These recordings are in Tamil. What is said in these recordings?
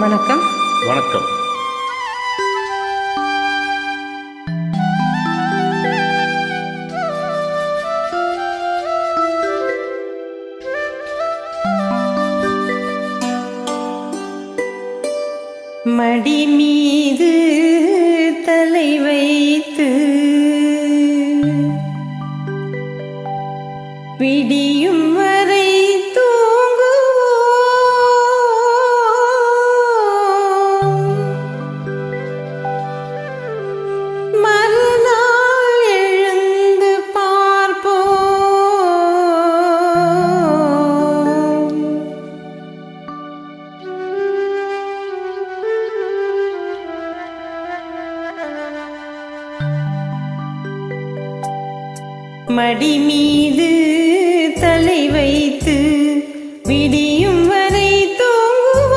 வணக்கம். வணக்கம். மடி மீது தலை வைத்து விடியும் வரை மடி மீது தலை வைத்து விடியும் வரை தூங்குவோம்,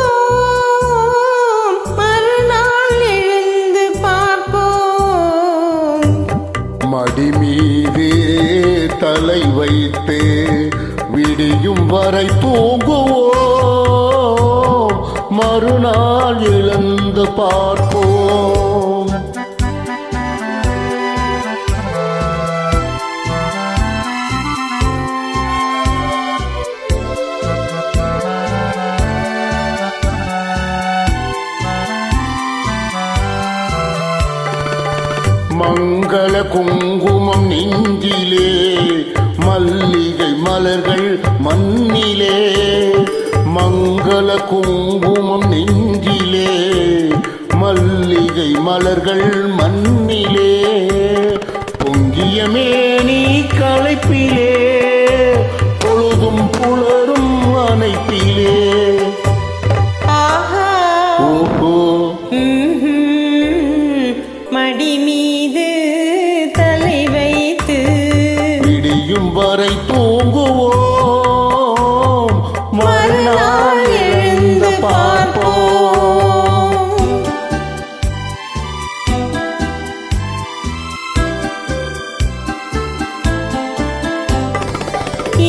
மறுநாள் எழுந்து பார்ப்போம். மடி மீது தலை வைத்து விடியும் வரை தூங்குவோம், மறுநாள் எழுந்து பார்ப்போம். மங்கள குங்குமம் நெஞ்சிலே, மல்லிகை மலர்கள் மண்ணிலே. மங்கள குங்குமம் நெஞ்சிலே, மல்லிகை மலர்கள் மண்ணிலே. பொங்கிய மேனி களைப்பிலே, பொழுதும் புலரும் அணைப்பிலே. ஓஹோ மடி மீது தலை வைத்து விடியும் வரை தூங்குவோம், மறுநாள் எழுந்து பார்ப்போம்.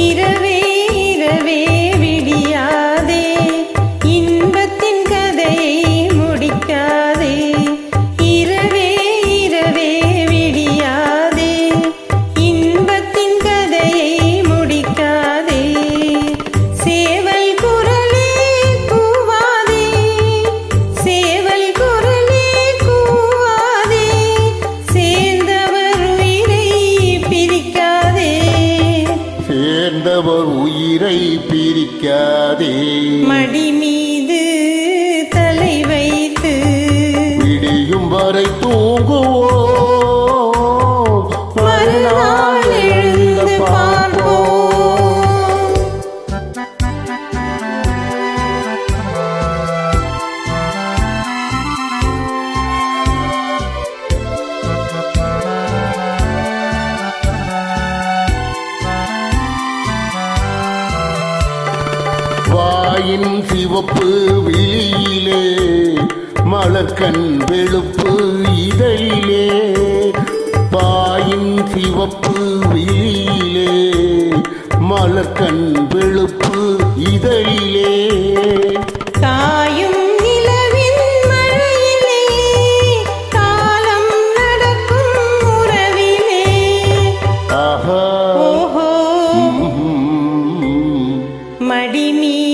இரவே இரவே விடியாதே, இன்பத்தின் கதையை முடிக்காதே. சேர்ந்தவர் உயிரை பிரிக்காதே. மடி மீது தலை வைத்து விடியும் வரை தூங்குவோம், மறுநாள் எழுந்து பார்ப்போம். வாயின் சிவப்பு விழியிலே, மலர்கண் வெளுப்பு இதழிலே. வாயின் சிவப்பு விழியிலே, மலர்கண் வெளுப்பு இதழிலே. காயும் நிலவின் மழையிலே, காலம் நடக்கும் உறவிலே. ஆஹா ஓஹோ மடி மீது